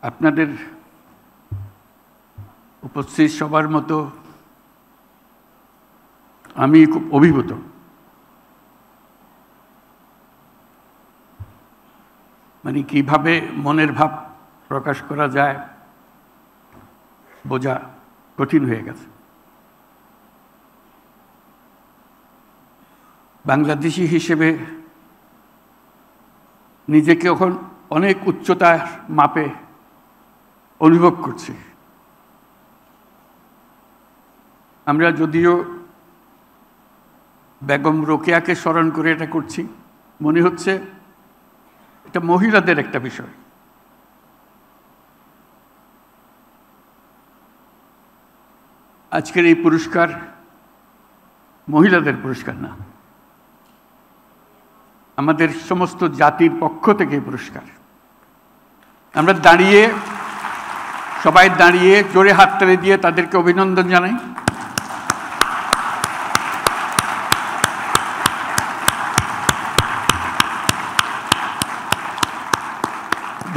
আপনাদের উপস্থিত সবার মতো আমি খুব অভিভূত। মানে কিভাবে মনের ভাব প্রকাশ করা যায় বোঝা কঠিন হয়ে গেছে। বাংলাদেশি হিসেবে নিজেকে এখন অনেক উচ্চতার মাপে অনুভব করছি। আমরা যদিও বেগম রোকেয়াকে স্মরণ করে এটা করছি, মনে হচ্ছে এটা মহিলাদের একটা বিষয়। আজকের এই পুরস্কার মহিলাদের পুরস্কার না, আমাদের সমস্ত জাতির পক্ষ থেকে এই পুরস্কার। আমরা সবাই দাঁড়িয়ে জোরে হাততালি দিয়ে তাদেরকে অভিনন্দন জানাই।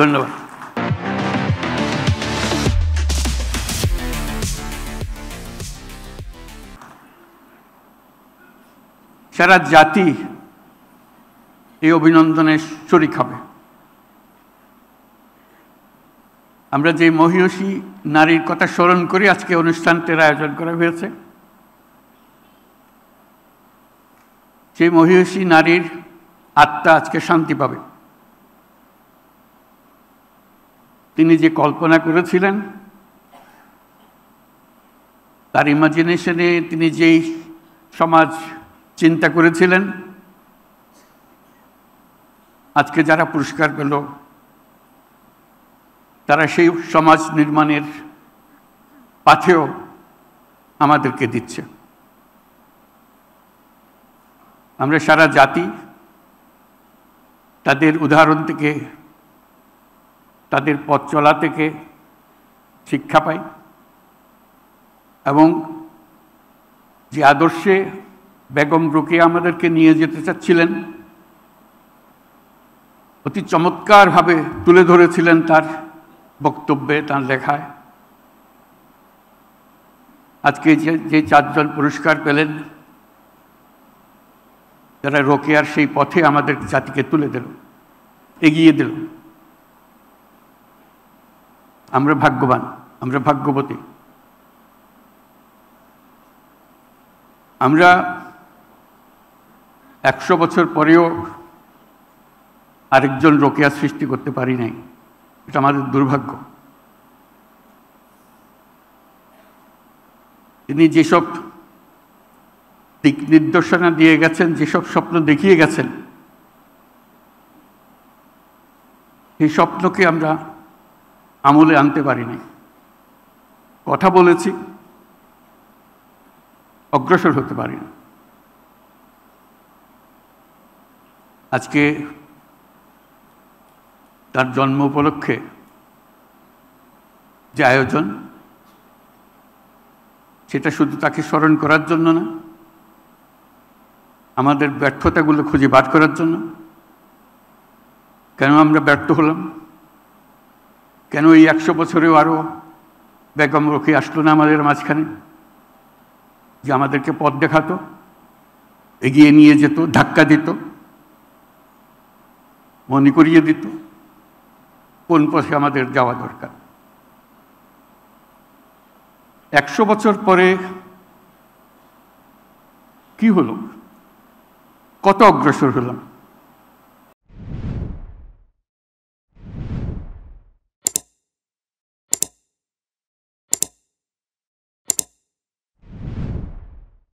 ধন্যবাদ। সারা জাতি এই অভিনন্দনে শরীক হবে। আমরা যে মহিয়সী নারীর কথা স্মরণ করে আজকে অনুষ্ঠানটির আয়োজন করা হয়েছে, সেই মহিয়সী নারীর আত্মা আজকে শান্তি পাবে। তিনি যে কল্পনা করেছিলেন, তার ইমাজিনেশনে তিনি যেই সমাজ চিন্তা করেছিলেন, আজকে যারা পুরস্কার পেল তারা সেই সমাজ নির্মাণের পাথেও আমাদেরকে দিচ্ছে। আমরা সারা জাতি তাদের উদাহরণ থেকে, তাদের পথ চলা থেকে শিক্ষা পাই এবং যে আদর্শে বেগম রোকেয়া আমাদেরকে নিয়ে যেতে চাচ্ছিলেন, অতি চমৎকারভাবে তুলে ধরেছিলেন তার বক্তব্যে, তার লেখায়। আজকে যে চারজন পুরস্কার পেলেন, যারা রোকেয়ার সেই পথে আমাদের জাতিকে তুলে দিল, এগিয়ে দিল, আমরা ভাগ্যবান, আমরা ভাগ্যবতী। আমরা 100 বছর পরেও আরেকজন রোকেয়া সৃষ্টি করতে পারি নাই, এটা আমাদের দুর্ভাগ্য। তিনি যেসব দিক নির্দেশনা দিয়ে গেছেন, যেসব স্বপ্ন দেখিয়ে গেছেন, সেই স্বপ্নকে আমরা আমলে আনতে পারি নাই। কথা বলেছি, অগ্রসর হতে পারি না। আজকে তার জন্ম উপলক্ষে যে আয়োজন, সেটা শুধু তাকে স্মরণ করার জন্য না, আমাদের ব্যর্থতাগুলো খুঁজে বার করার জন্য। কেন আমরা ব্যর্থ হলাম? কেন এই 100 বছরেও আরও বেগম রোকেয়া আসলো না আমাদের মাঝখানে, যে আমাদেরকে পথ দেখাতো, এগিয়ে নিয়ে যেত, ধাক্কা দিত, মনে করিয়ে দিত কোন পথে আমাদের যাওয়া দরকার। 100 বছর পরে কি হলো? কত অগ্রসর হলাম?